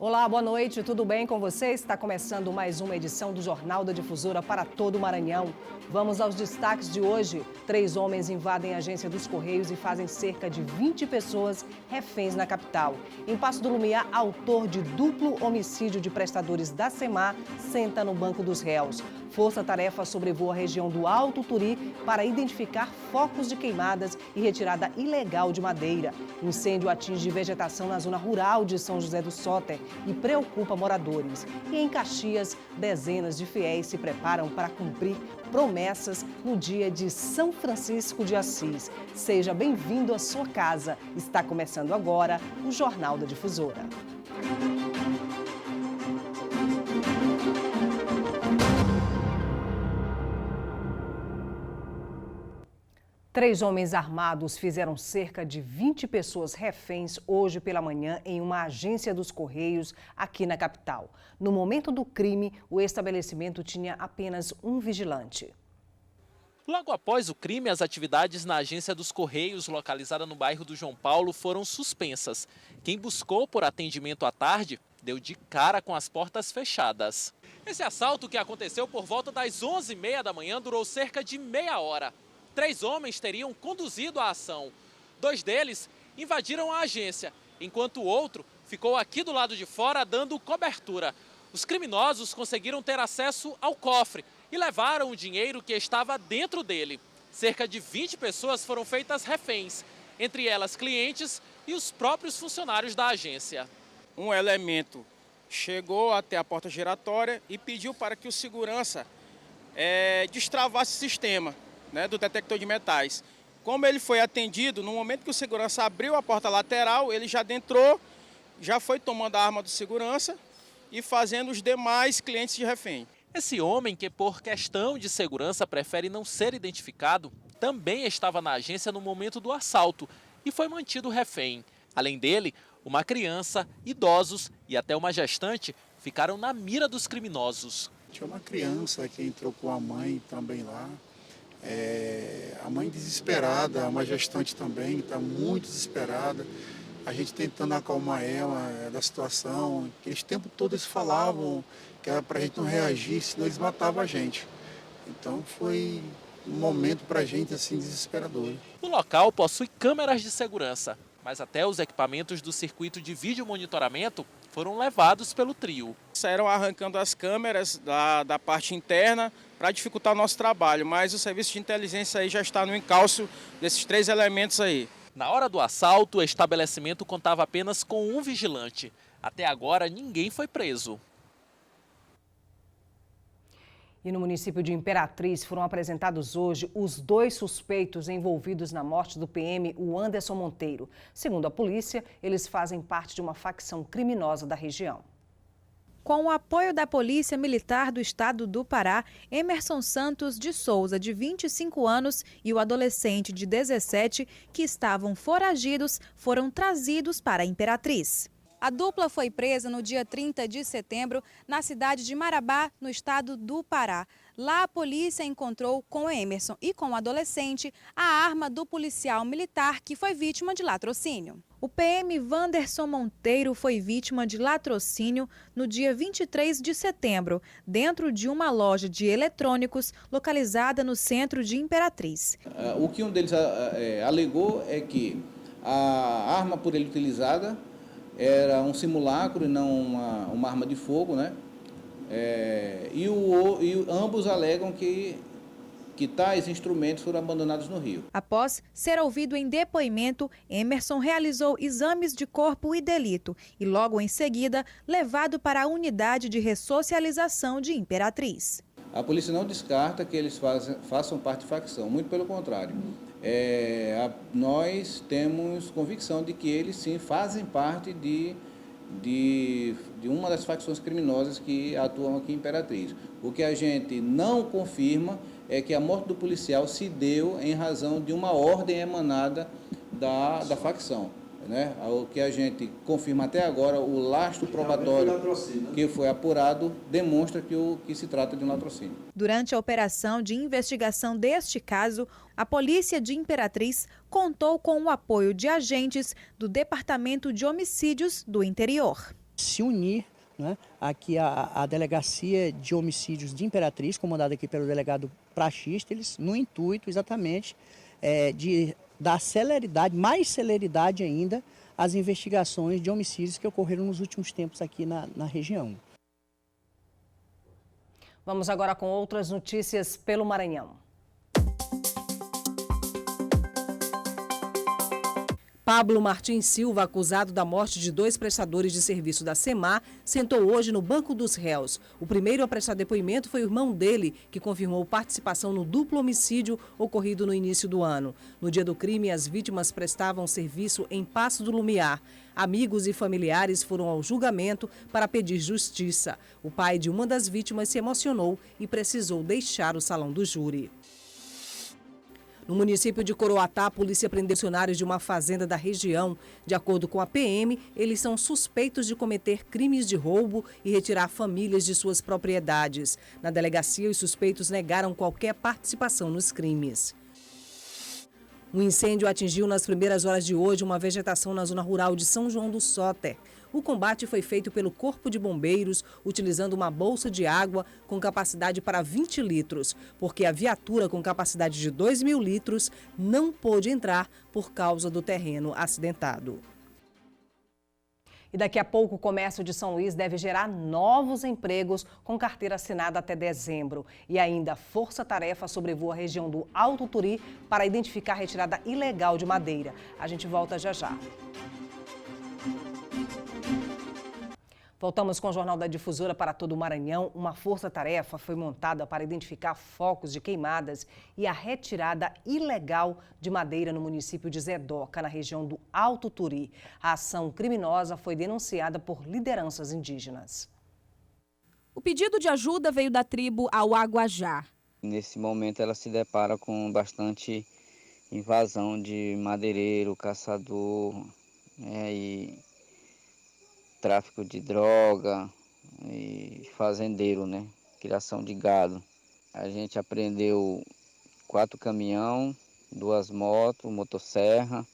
Olá, boa noite, tudo bem com você? Está começando mais uma edição do Jornal da Difusora para todo o Maranhão. Vamos aos destaques de hoje. 3 homens invadem a agência dos Correios e fazem cerca de 20 pessoas reféns na capital. Em Passo do Lumiar, autor de duplo homicídio de prestadores da SEMAR senta no banco dos réus. Força-tarefa sobrevoa a região do Alto Turi para identificar focos de queimadas e retirada ilegal de madeira. Incêndio atinge vegetação na zona rural de São José do Soter e preocupa moradores. E em Caxias, dezenas de fiéis se preparam para cumprir promessas no dia de São Francisco de Assis. Seja bem-vindo à sua casa. Está começando agora o Jornal da Difusora. 3 homens armados fizeram cerca de 20 pessoas reféns hoje pela manhã em uma agência dos Correios aqui na capital. No momento do crime, o estabelecimento tinha apenas um vigilante. Logo após o crime, as atividades na agência dos Correios, localizada no bairro do João Paulo, foram suspensas. Quem buscou por atendimento à tarde deu de cara com as portas fechadas. Esse assalto, que aconteceu por volta das 11h30 da manhã, durou cerca de meia hora. 3 homens teriam conduzido a ação. 2 deles invadiram a agência, enquanto o outro ficou aqui do lado de fora dando cobertura. Os criminosos conseguiram ter acesso ao cofre e levaram o dinheiro que estava dentro dele. Cerca de 20 pessoas foram feitas reféns, entre elas clientes e os próprios funcionários da agência. Um elemento chegou até a porta giratória e pediu para que o segurança destravasse o sistema, do detector de metais. Como ele foi atendido, no momento que o segurança abriu a porta lateral, ele já adentrou, já foi tomando a arma do segurança e fazendo os demais clientes de refém. Esse homem, que por questão de segurança prefere não ser identificado, também estava na agência no momento do assalto e foi mantido refém. Além dele, uma criança, idosos e até uma gestante ficaram na mira dos criminosos. Tinha uma criança que entrou com a mãe também lá. A mãe desesperada, uma gestante também, está muito desesperada. A gente tentando acalmar ela da situação. Eles o tempo todo eles falavam que era para a gente não reagir, senão eles matavam a gente. Então foi um momento para a gente assim desesperador. O local possui câmeras de segurança, mas até os equipamentos do circuito de vídeo monitoramento foram levados pelo trio. Saíram arrancando as câmeras da parte interna para dificultar o nosso trabalho, mas o serviço de inteligência aí já está no encalço desses 3 elementos aí. Na hora do assalto, o estabelecimento contava apenas com um vigilante. Até agora, ninguém foi preso. E no município de Imperatriz foram apresentados hoje os 2 suspeitos envolvidos na morte do PM, o Anderson Monteiro. Segundo a polícia, eles fazem parte de uma facção criminosa da região. Com o apoio da Polícia Militar do Estado do Pará, Emerson Santos de Souza, de 25 anos, e o adolescente de 17, que estavam foragidos, foram trazidos para Imperatriz. A dupla foi presa no dia 30 de setembro, na cidade de Marabá, no estado do Pará. Lá, a polícia encontrou com Emerson e com o adolescente a arma do policial militar que foi vítima de latrocínio. O PM Wanderson Monteiro foi vítima de latrocínio no dia 23 de setembro, dentro de uma loja de eletrônicos localizada no centro de Imperatriz. O que um deles alegou é que a arma por ele utilizada era um simulacro e não uma arma de fogo, e ambos alegam que tais instrumentos foram abandonados no rio. Após ser ouvido em depoimento, Emerson realizou exames de corpo e delito e logo em seguida levado para a unidade de ressocialização de Imperatriz. A polícia não descarta que eles façam parte de facção, muito pelo contrário. Nós temos convicção de que eles sim fazem parte de uma das facções criminosas que atuam aqui em Imperatriz. O que a gente não confirma é que a morte do policial se deu em razão de uma ordem emanada da facção. O que a gente confirma até agora, o lastro probatório que foi apurado demonstra que se trata de um latrocínio. Durante a operação de investigação deste caso, a Polícia de Imperatriz contou com o apoio de agentes do Departamento de Homicídios do Interior. se unir, né, aqui a Delegacia de Homicídios de Imperatriz, comandada aqui pelo delegado Praxísteles, no intuito exatamente de dar celeridade, mais celeridade ainda, às investigações de homicídios que ocorreram nos últimos tempos aqui na região. Vamos agora com outras notícias pelo Maranhão. Pablo Martins Silva, acusado da morte de 2 prestadores de serviço da SEMAR, sentou hoje no banco dos réus. O primeiro a prestar depoimento foi o irmão dele, que confirmou participação no duplo homicídio ocorrido no início do ano. No dia do crime, as vítimas prestavam serviço em Passo do Lumiar. Amigos e familiares foram ao julgamento para pedir justiça. O pai de uma das vítimas se emocionou e precisou deixar o salão do júri. No município de Coroatá, a polícia prendeu funcionários de uma fazenda da região. De acordo com a PM, eles são suspeitos de cometer crimes de roubo e retirar famílias de suas propriedades. Na delegacia, os suspeitos negaram qualquer participação nos crimes. Um incêndio atingiu nas primeiras horas de hoje uma vegetação na zona rural de São João do Soter. O combate foi feito pelo Corpo de Bombeiros, utilizando uma bolsa de água com capacidade para 20 litros, porque a viatura com capacidade de 2.000 litros não pôde entrar por causa do terreno acidentado. E daqui a pouco o comércio de São Luís deve gerar novos empregos com carteira assinada até dezembro. E ainda, força-tarefa sobrevoa a região do Alto Turi para identificar a retirada ilegal de madeira. A gente volta já já. Voltamos com o Jornal da Difusora para todo o Maranhão. Uma força-tarefa foi montada para identificar focos de queimadas e a retirada ilegal de madeira no município de Zedoca, na região do Alto Turi. A ação criminosa foi denunciada por lideranças indígenas. O pedido de ajuda veio da tribo Auaguajá. Nesse momento ela se depara com bastante invasão de madeireiro, caçador, e tráfico de droga e fazendeiro, né? Criação de gado. A gente apreendeu 4 caminhões, 2 motos, motosserra,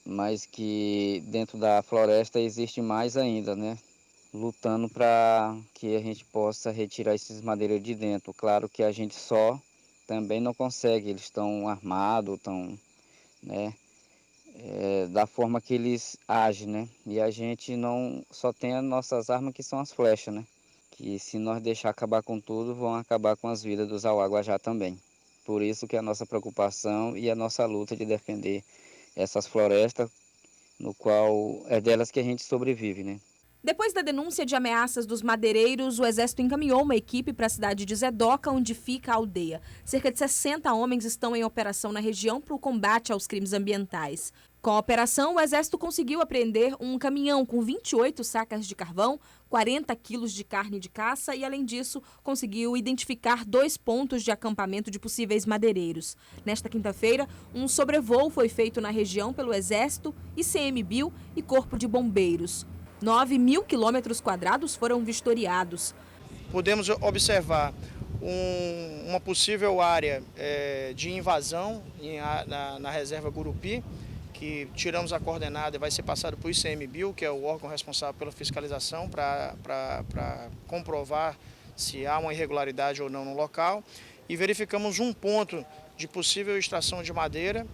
mas que dentro da floresta existe mais ainda, né? Lutando para que a gente possa retirar esses madeireiros de dentro. Claro que a gente só também não consegue, eles estão armados, estão, né? Da forma que eles agem, né? E a gente não só tem as nossas armas, que são as flechas, né? Que se nós deixar acabar com tudo, vão acabar com as vidas dos Auaguajá também. Por isso que a nossa preocupação e a nossa luta de defender essas florestas, no qual é delas que a gente sobrevive, né? Depois da denúncia de ameaças dos madeireiros, o Exército encaminhou uma equipe para a cidade de Zedoca, onde fica a aldeia. Cerca de 60 homens estão em operação na região para o combate aos crimes ambientais. Com a operação, o Exército conseguiu apreender um caminhão com 28 sacas de carvão, 40 quilos de carne de caça e, além disso, conseguiu identificar 2 pontos de acampamento de possíveis madeireiros. Nesta quinta-feira, um sobrevoo foi feito na região pelo Exército, ICMBio e Corpo de Bombeiros. 9.000 quilômetros quadrados foram vistoriados. Podemos observar uma possível área de invasão na reserva Gurupi, que tiramos a coordenada e vai ser passado para o ICMBio, que é o órgão responsável pela fiscalização, para comprovar se há uma irregularidade ou não no local. E verificamos um ponto de possível extração de madeira,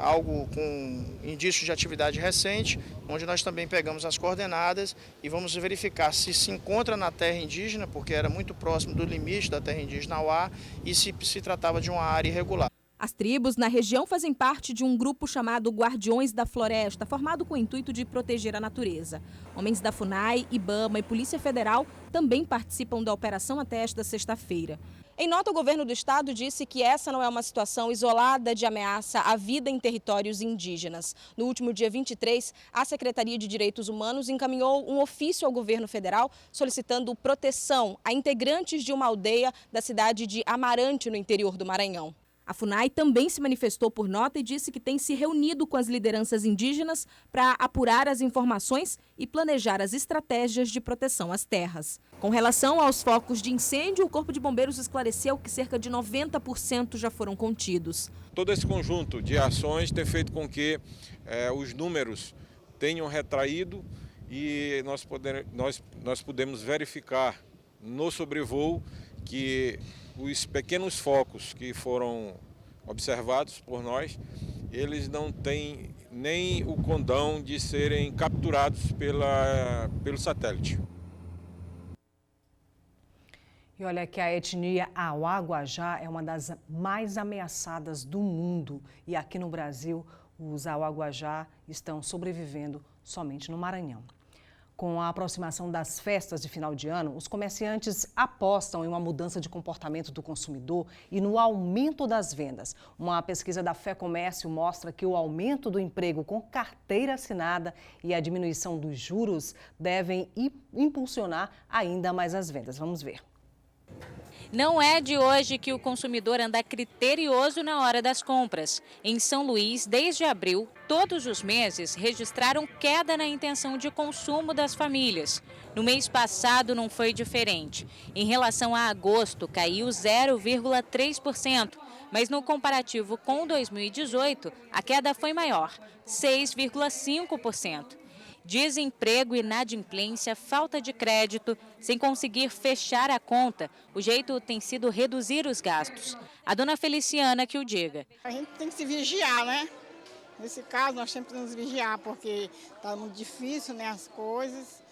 algo com indício de atividade recente, onde nós também pegamos as coordenadas e vamos verificar se encontra na terra indígena, porque era muito próximo do limite da terra indígena Auá, e se tratava de uma área irregular. As tribos na região fazem parte de um grupo chamado Guardiões da Floresta, formado com o intuito de proteger a natureza. Homens da FUNAI, IBAMA e Polícia Federal também participam da operação até esta sexta-feira. Em nota, o governo do estado disse que essa não é uma situação isolada de ameaça à vida em territórios indígenas. No último dia 23, a Secretaria de Direitos Humanos encaminhou um ofício ao governo federal solicitando proteção a integrantes de uma aldeia da cidade de Amarante, no interior do Maranhão. A FUNAI também se manifestou por nota e disse que tem se reunido com as lideranças indígenas para apurar as informações e planejar as estratégias de proteção às terras. Com relação aos focos de incêndio, o Corpo de Bombeiros esclareceu que cerca de 90% já foram contidos. Todo esse conjunto de ações tem feito com que os números tenham retraído e nós podemos verificar no sobrevoo que os pequenos focos que foram observados por nós, eles não têm nem o condão de serem capturados pelo satélite. E olha que a etnia Auaguajá é uma das mais ameaçadas do mundo. E aqui no Brasil, os Auaguajá estão sobrevivendo somente no Maranhão. Com a aproximação das festas de final de ano, os comerciantes apostam em uma mudança de comportamento do consumidor e no aumento das vendas. Uma pesquisa da FEComércio mostra que o aumento do emprego com carteira assinada e a diminuição dos juros devem impulsionar ainda mais as vendas. Vamos ver. Não é de hoje que o consumidor anda criterioso na hora das compras. Em São Luís, desde abril, todos os meses registraram queda na intenção de consumo das famílias. No mês passado não foi diferente. Em relação a agosto, caiu 0,3%, mas no comparativo com 2018, a queda foi maior, 6,5%. Desemprego, inadimplência, falta de crédito, sem conseguir fechar a conta, o jeito tem sido reduzir os gastos. A dona Feliciana que o diga. A gente tem que se vigiar, né? Nesse caso, nós temos que nos vigiar, porque está muito difícil, né, as coisas.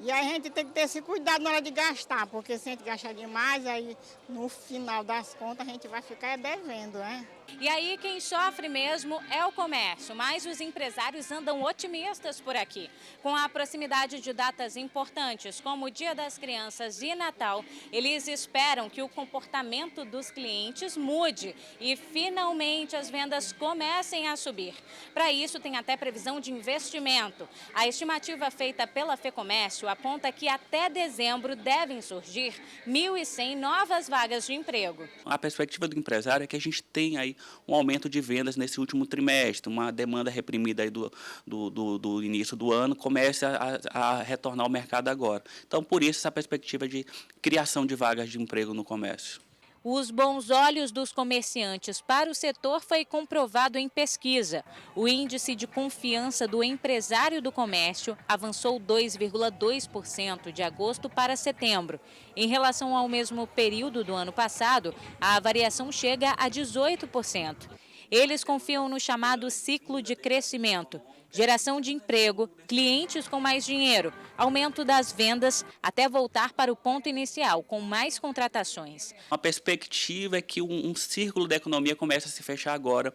E a gente tem que ter esse cuidado na hora de gastar, porque se a gente gastar demais, aí no final das contas a gente vai ficar devendo, né? E aí quem sofre mesmo é o comércio, mas os empresários andam otimistas por aqui. Com a proximidade de datas importantes, como o Dia das Crianças e Natal, eles esperam que o comportamento dos clientes mude e finalmente as vendas comecem a subir. Para isso tem até previsão de investimento. A estimativa feita pela FEComércio aponta que até dezembro devem surgir 1.100 novas vagas de emprego. A perspectiva do empresário é que a gente tem aí um aumento de vendas nesse último trimestre, uma demanda reprimida aí do início do ano comece a retornar ao mercado agora. Então, por isso, essa perspectiva de criação de vagas de emprego no comércio. Os bons olhos dos comerciantes para o setor foi comprovado em pesquisa. O índice de confiança do empresário do comércio avançou 2,2% de agosto para setembro. Em relação ao mesmo período do ano passado, a variação chega a 18%. Eles confiam no chamado ciclo de crescimento. Geração de emprego, clientes com mais dinheiro, aumento das vendas até voltar para o ponto inicial, com mais contratações. A perspectiva é que um círculo da economia comece a se fechar agora,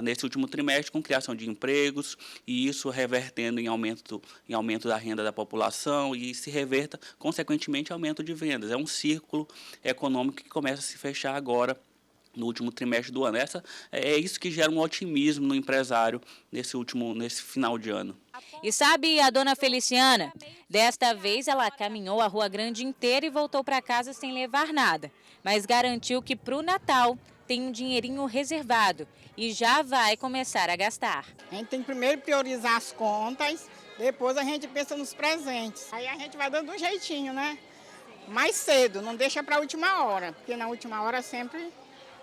nesse último trimestre, com criação de empregos, e isso revertendo em aumento da renda da população e se reverta, consequentemente, aumento de vendas. É um círculo econômico que começa a se fechar agora, no último trimestre do ano. É isso que gera um otimismo no empresário nesse final de ano. E sabe a dona Feliciana? Desta vez ela caminhou a Rua Grande inteira e voltou para casa sem levar nada. Mas garantiu que para o Natal tem um dinheirinho reservado e já vai começar a gastar. A gente tem que primeiro priorizar as contas, depois a gente pensa nos presentes. Aí a gente vai dando um jeitinho, né? Mais cedo, não deixa para a última hora, porque na última hora sempre...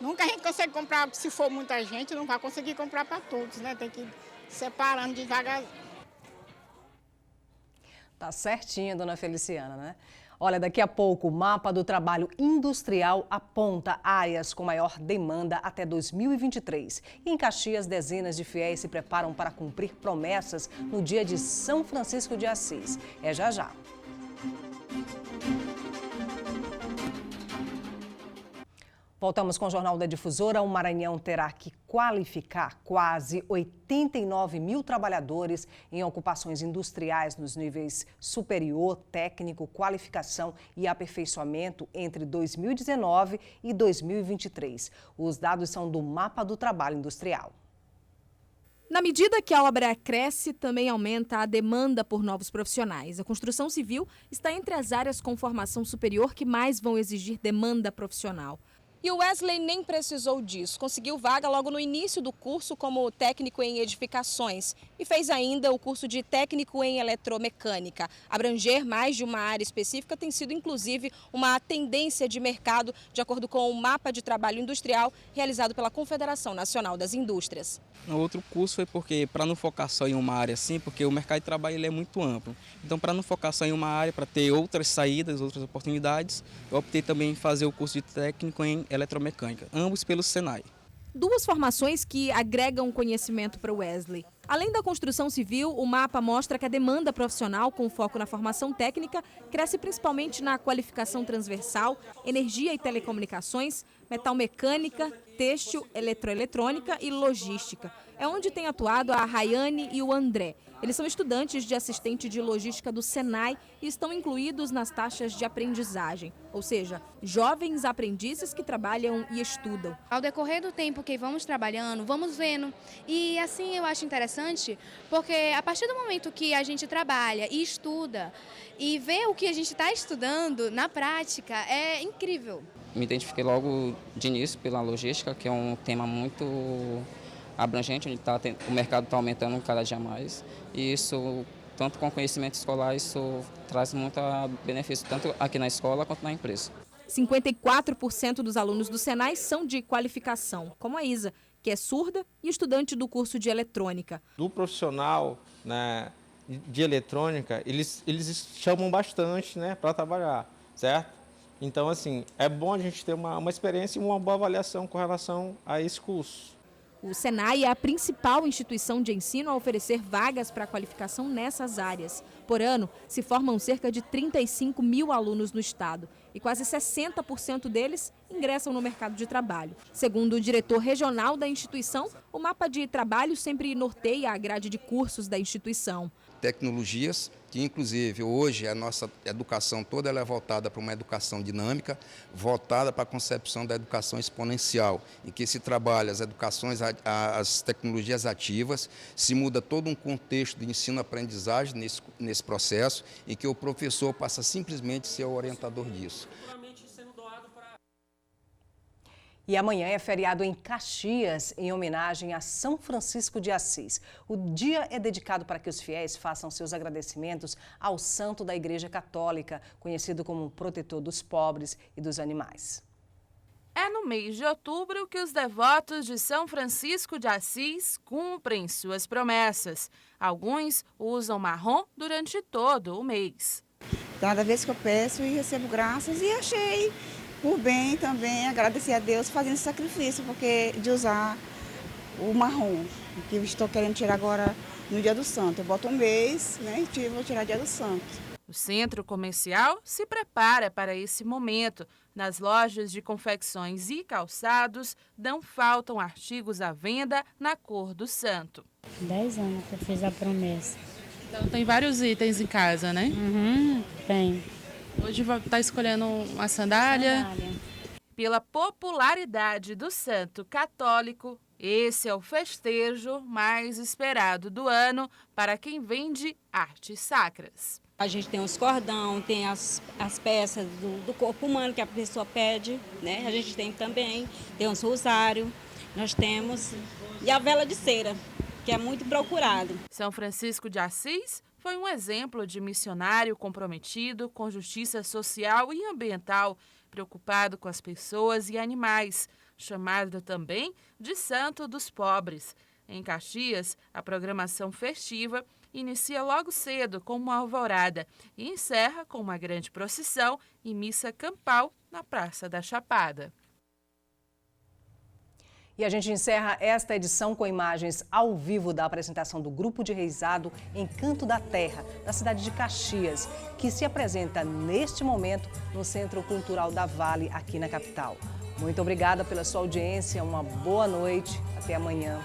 Nunca a gente consegue comprar, se for muita gente, não vai conseguir comprar para todos, né? Tem que ir separando devagar. Tá certinho, dona Feliciana, né? Olha, daqui a pouco o mapa do trabalho industrial aponta áreas com maior demanda até 2023. E em Caxias, dezenas de fiéis se preparam para cumprir promessas no dia de São Francisco de Assis. É já já. Voltamos com o Jornal da Difusora. O Maranhão terá que qualificar quase 89 mil trabalhadores em ocupações industriais nos níveis superior, técnico, qualificação e aperfeiçoamento entre 2019 e 2023. Os dados são do Mapa do Trabalho Industrial. Na medida que a obra cresce, também aumenta a demanda por novos profissionais. A construção civil está entre as áreas com formação superior que mais vão exigir demanda profissional. E o Wesley nem precisou disso. Conseguiu vaga logo no início do curso como técnico em edificações e fez ainda o curso de técnico em eletromecânica. Abranger mais de uma área específica tem sido, inclusive, uma tendência de mercado, de acordo com o mapa de trabalho industrial realizado pela Confederação Nacional das Indústrias. O outro curso foi porque, para não focar só em uma área assim, porque o mercado de trabalho ele é muito amplo. Então, para não focar só em uma área, para ter outras saídas, outras oportunidades, eu optei também em fazer o curso de técnico em eletromecânica, ambos pelo Senai. Duas formações que agregam conhecimento para o Wesley. Além da construção civil, o mapa mostra que a demanda profissional com foco na formação técnica cresce principalmente na qualificação transversal, energia e telecomunicações, metalmecânica, têxtil, eletroeletrônica e logística. É onde tem atuado a Rayane e o André. Eles são estudantes de assistente de logística do Senai e estão incluídos nas taxas de aprendizagem, ou seja, jovens aprendizes que trabalham e estudam. Ao decorrer do tempo que vamos trabalhando, vamos vendo, e assim eu acho interessante, porque a partir do momento que a gente trabalha e estuda e vê o que a gente está estudando na prática, é incrível. Me identifiquei logo de início pela logística, que é um tema muito abrangente, onde o mercado está aumentando cada dia mais. E isso, tanto com conhecimento escolar, isso traz muito benefício, tanto aqui na escola quanto na empresa. 54% dos alunos do Senai são de qualificação, como a Isa, que é surda e estudante do curso de eletrônica. Do profissional, né, de eletrônica, eles chamam bastante, né, para trabalhar, certo? Então, assim, é bom a gente ter uma experiência e uma boa avaliação com relação a esse curso. O Senai é a principal instituição de ensino a oferecer vagas para qualificação nessas áreas. Por ano, se formam cerca de 35 mil alunos no estado e quase 60% deles ingressam no mercado de trabalho. Segundo o diretor regional da instituição, o mapa de trabalho sempre norteia a grade de cursos da instituição. Tecnologias, que inclusive hoje a nossa educação toda ela é voltada para uma educação dinâmica, voltada para a concepção da educação exponencial, em que se trabalha as tecnologias ativas, se muda todo um contexto de ensino-aprendizagem nesse processo, em que o professor passa simplesmente a ser o orientador disso. E amanhã é feriado em Caxias, em homenagem a São Francisco de Assis. O dia é dedicado para que os fiéis façam seus agradecimentos ao santo da Igreja Católica, conhecido como protetor dos pobres e dos animais. É no mês de outubro que os devotos de São Francisco de Assis cumprem suas promessas. Alguns usam marrom durante todo o mês. Cada vez que eu peço e recebo graças, e achei por bem também agradecer a Deus fazendo esse sacrifício, porque de usar o marrom, que eu estou querendo tirar agora no Dia do Santo. Eu boto um mês, né, e vou tirar Dia do Santo. O centro comercial se prepara para esse momento. Nas lojas de confecções e calçados, não faltam artigos à venda na cor do santo. 10 anos que eu fiz a promessa. Então tem vários itens em casa, né? Tem. Hoje está escolhendo uma sandália. Pela popularidade do santo católico, esse é o festejo mais esperado do ano para quem vende artes sacras. A gente tem os cordão, tem as peças do corpo humano que a pessoa pede, né? A gente tem também, tem os rosários, nós temos, e a vela de cera, que é muito procurado. São Francisco de Assis foi um exemplo de missionário comprometido com justiça social e ambiental, preocupado com as pessoas e animais, chamado também de Santo dos Pobres. Em Caxias, a programação festiva inicia logo cedo com uma alvorada e encerra com uma grande procissão e missa campal na Praça da Chapada. E a gente encerra esta edição com imagens ao vivo da apresentação do Grupo de Reisado Encanto da Terra, da cidade de Caxias, que se apresenta neste momento no Centro Cultural da Vale, aqui na capital. Muito obrigada pela sua audiência, uma boa noite, até amanhã.